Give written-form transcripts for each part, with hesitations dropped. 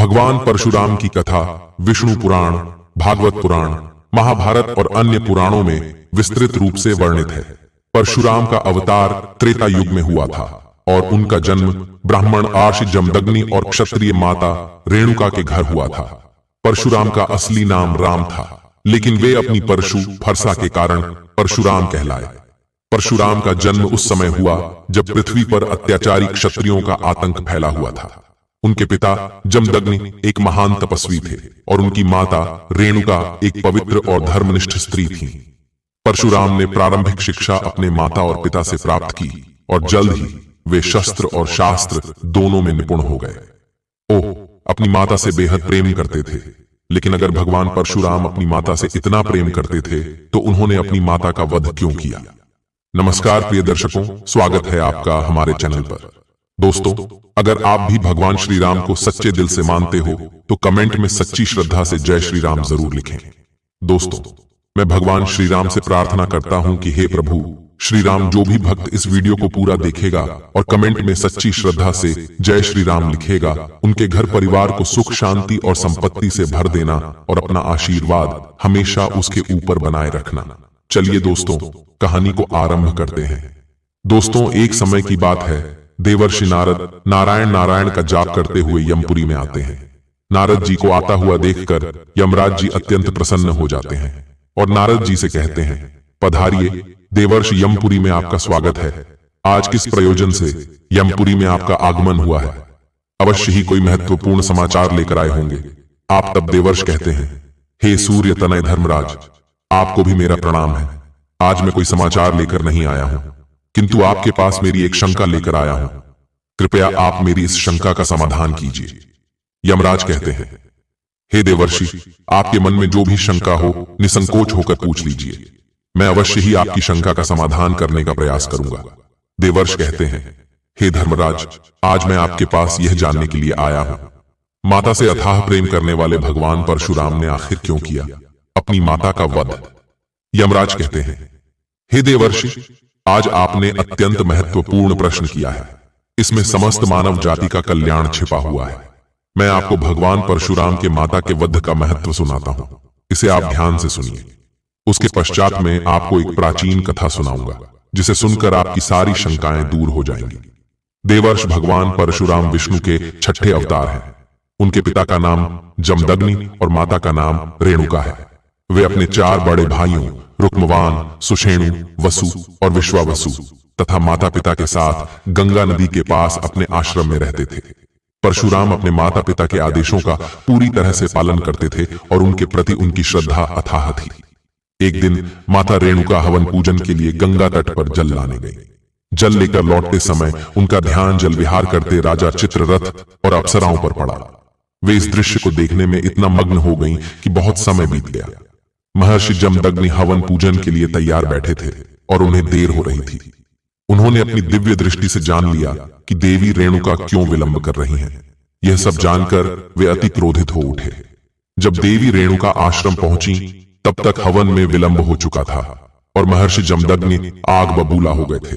भगवान परशुराम की कथा विष्णु पुराण, भागवत पुराण, महाभारत और अन्य पुराणों में विस्तृत रूप से वर्णित है। परशुराम का अवतार त्रेता युग में हुआ था और उनका जन्म ब्राह्मण आर्षि जमदग्नि और क्षत्रिय माता रेणुका के घर हुआ था। परशुराम का असली नाम राम था, लेकिन वे अपनी परशु फरसा के कारण परशुराम कहलाए। परशुराम का जन्म उस समय हुआ जब पृथ्वी पर अत्याचारी क्षत्रियों का आतंक फैला हुआ था। उनके पिता जमदग्नि एक महान तपस्वी थे और उनकी माता रेणुका एक पवित्र और धर्मनिष्ठ स्त्री थीं। परशुराम ने प्रारंभिक शिक्षा अपने माता और पिता से प्राप्त की और जल्द ही वे शस्त्र और शास्त्र दोनों में निपुण हो गए। ओह, अपनी माता से बेहद प्रेम करते थे, लेकिन अगर भगवान परशुराम अपनी माता से इतना प्रेम करते थे तो उन्होंने अपनी माता का वध क्यों किया? नमस्कार प्रिय दर्शकों, स्वागत है आपका हमारे चैनल पर। दोस्तों, अगर आप भी भगवान श्री राम को सच्चे दिल से मानते हो तो कमेंट में सच्ची श्रद्धा से जय श्री राम जरूर लिखें। दोस्तों, मैं भगवान श्री राम से प्रार्थना करता हूं कि हे प्रभु श्री राम, जो भी भक्त इस वीडियो को पूरा देखेगा और कमेंट में सच्ची श्रद्धा से जय श्री राम लिखेगा, उनके घर परिवार को सुख शांति और संपत्ति से भर देना और अपना आशीर्वाद हमेशा उसके ऊपर बनाए रखना। चलिए दोस्तों, कहानी को आरंभ करते हैं। दोस्तों, एक समय की बात है, देवर्षि नारद नारायण नारायण का जाप करते हुए यमपुरी में आते हैं। नारद जी को आता हुआ देखकर यमराज जी अत्यंत प्रसन्न हो जाते हैं और नारद जी से कहते हैं, पधारिए, देवर्षि यमपुरी में आपका स्वागत है। आज किस प्रयोजन से यमपुरी में आपका आगमन हुआ है? अवश्य ही कोई महत्वपूर्ण समाचार लेकर आए होंगे। आप तब देवर्षि कहते हैं, हे सूर्य तनय धर्मराज, आपको भी मेरा प्रणाम है। आज मैं कोई समाचार लेकर नहीं आया हूं, किंतु आपके पास मेरी एक शंका लेकर आया हूं। कृपया आप मेरी इस शंका का समाधान कीजिए। यमराज कहते हैं, हे देवर्षि, आपके मन में जो भी शंका हो निसंकोच होकर पूछ लीजिए। मैं अवश्य ही आपकी शंका का समाधान करने का प्रयास करूंगा। देवर्षि कहते हैं, हे धर्मराज, आज मैं आपके पास यह जानने के लिए आया हूं, माता से अथाह प्रेम करने वाले भगवान परशुराम ने आखिर क्यों किया अपनी माता का वध? यमराज कहते हैं, हे देवर्षि, आज आपने अत्यंत महत्वपूर्ण प्रश्न किया है। इसमें समस्त मानव जाति का कल्याण छिपा हुआ है। मैं आपको भगवान परशुराम के माता के वध का महत्व सुनाता हूं। इसे आप ध्यान से सुनिए। उसके पश्चात में आपको एक प्राचीन कथा सुनाऊंगा, जिसे सुनकर आपकी सारी शंकाएं दूर हो जाएंगी। देवर्षि भगवान परशुराम विष्णु के छठे अवतार हैं। उनके पिता का नाम जमदग्नि और माता का नाम रेणुका है। वे अपने 4 बड़े भाइयों रुक्मवान, सुषेणु, वसु और विश्वावसु तथा माता पिता के साथ गंगा नदी के पास अपने आश्रम में रहते थे। परशुराम अपने माता पिता के आदेशों का पूरी तरह से पालन करते थे और उनके प्रति उनकी श्रद्धा अथाह थी। एक दिन माता रेणुका हवन पूजन के लिए गंगा तट पर जल लाने गई। जल लेकर लौटते समय उनका ध्यान जल विहार करते राजा चित्ररथ और अप्सराओं पर पड़ा। वे इस दृश्य को देखने में इतना मग्न हो गईं कि बहुत समय बीत गया। महर्षि जमदग्नि हवन पूजन के लिए तैयार बैठे थे और उन्हें देर हो रही थी। उन्होंने अपनी दिव्य दृष्टि से जान लिया कि देवी रेणुका क्यों विलंब कर रही हैं। यह सब जानकर वे अति क्रोधित हो उठे। जब देवी रेणुका आश्रम पहुंची तब तक हवन में विलंब हो चुका था और महर्षि जमदग्नि आग बबूला हो गए थे।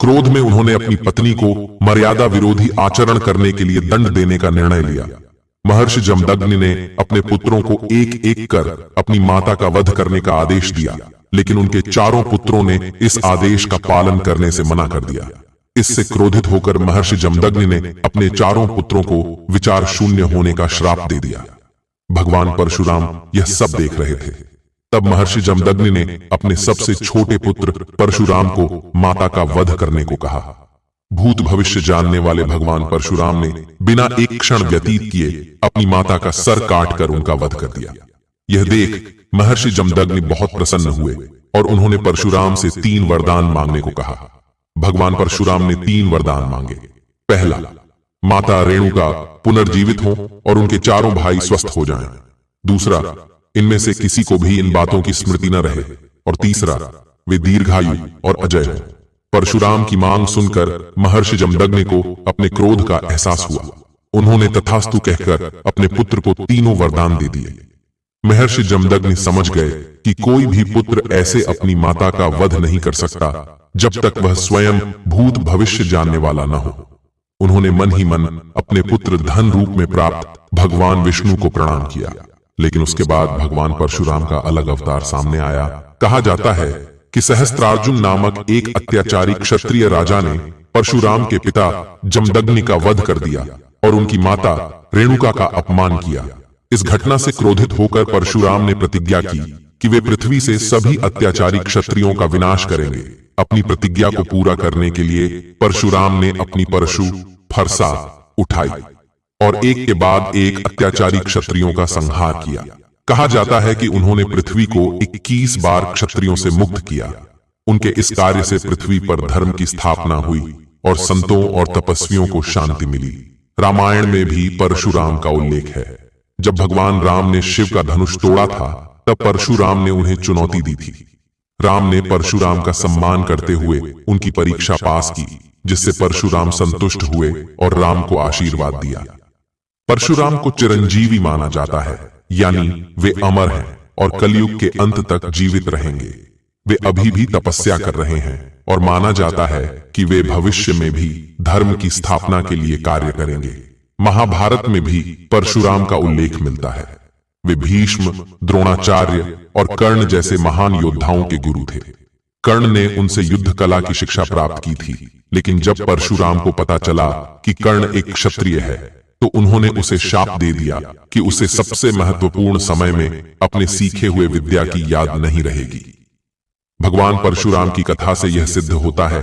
क्रोध में उन्होंने अपनी पत्नी को मर्यादा विरोधी आचरण करने के लिए दंड देने का निर्णय लिया। महर्षि जमदग्नि ने अपने पुत्रों को एक एक कर अपनी माता का वध करने का आदेश दिया, लेकिन उनके 4 पुत्रों ने इस आदेश का पालन करने से मना कर दिया। इससे क्रोधित होकर महर्षि जमदग्नि ने अपने 4 पुत्रों को विचार शून्य होने का श्राप दे दिया। भगवान परशुराम यह सब देख रहे थे। तब महर्षि जमदग्नि ने अपने सबसे छोटे पुत्र परशुराम को माता का वध करने को कहा। भूत भविष्य जानने वाले भगवान परशुराम ने बिना एक क्षण व्यतीत किए अपनी माता का सर काटकर उनका वध कर दिया। यह देख महर्षि जमदग्नि बहुत प्रसन्न हुए और उन्होंने परशुराम से 3 वरदान मांगने को कहा। भगवान परशुराम ने 3 वरदान मांगे। पहला, माता रेणुका पुनर्जीवित हो और उनके 4 भाई स्वस्थ हो जाएं। दूसरा, इनमें से किसी को भी इन बातों की स्मृति न रहे। और तीसरा, वे दीर्घायु और अजय हो। परशुराम की मांग सुनकर महर्षि जमदग्नि को अपने क्रोध का एहसास हुआ। उन्होंने तथास्तु कहकर अपने पुत्र को 3 वरदान दे दिए। महर्षि जमदग्नि समझ गए कि कोई भी पुत्र ऐसे अपनी माता का वध नहीं कर सकता जब तक वह स्वयं भूत भविष्य जानने वाला न हो। उन्होंने मन ही मन अपने पुत्र धन रूप में प्राप्त भगवान विष्णु को प्रणाम किया। लेकिन उसके बाद भगवान परशुराम का अलग अवतार सामने आया। कहा जाता है कि सहस्त्रार्जुन नामक एक अत्याचारी क्षत्रिय राजा ने परशुराम के पिता जमदग्नि का वध कर दिया और उनकी माता रेणुका का अपमान किया। इस घटना से क्रोधित होकर परशुराम ने प्रतिज्ञा की कि वे पृथ्वी से सभी अत्याचारी क्षत्रियों का विनाश करेंगे। अपनी प्रतिज्ञा को पूरा करने के लिए परशुराम ने अपनी परशु फरसा उठाई और एक के बाद एक अत्याचारी क्षत्रियों का संहार किया। कहा जाता है कि उन्होंने पृथ्वी को 21 बार क्षत्रियों से मुक्त किया। उनके इस कार्य से पृथ्वी पर धर्म की स्थापना हुई और संतों और तपस्वियों को शांति मिली। रामायण में भी परशुराम का उल्लेख है। जब भगवान राम ने शिव का धनुष तोड़ा था, तब परशुराम ने उन्हें चुनौती दी थी। राम ने परशुराम का सम्मान करते हुए उनकी परीक्षा पास की, जिससे परशुराम संतुष्ट हुए और राम को आशीर्वाद दिया। परशुराम को चिरंजीवी माना जाता है, यानी वे अमर हैं और कलयुग के अंत तक जीवित रहेंगे। वे अभी भी तपस्या कर रहे हैं और माना जाता है कि वे भविष्य में भी धर्म की स्थापना के लिए कार्य करेंगे। महाभारत में भी परशुराम का उल्लेख मिलता है। वे भीष्म, द्रोणाचार्य और कर्ण जैसे महान योद्धाओं के गुरु थे। कर्ण ने उनसे युद्ध कला की शिक्षा प्राप्त की थी, लेकिन जब परशुराम को पता चला कि कर्ण एक क्षत्रिय है, तो उन्होंने उसे शाप दे दिया कि उसे सबसे महत्वपूर्ण समय में अपने सीखे हुए विद्या की याद नहीं रहेगी। भगवान परशुराम की कथा से यह सिद्ध होता है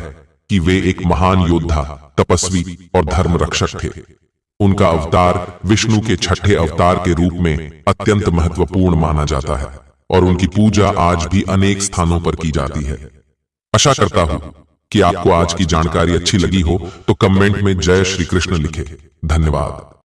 कि वे एक महान योद्धा, तपस्वी और धर्म रक्षक थे। उनका अवतार विष्णु के छठे अवतार के रूप में अत्यंत महत्वपूर्ण माना जाता है और उनकी पूजा आज भी अनेक स्थानों पर की जाती है। आशा करता हूं कि आपको आज की जानकारी अच्छी लगी हो तो कमेंट में जय श्री कृष्ण लिखें। धन्यवाद।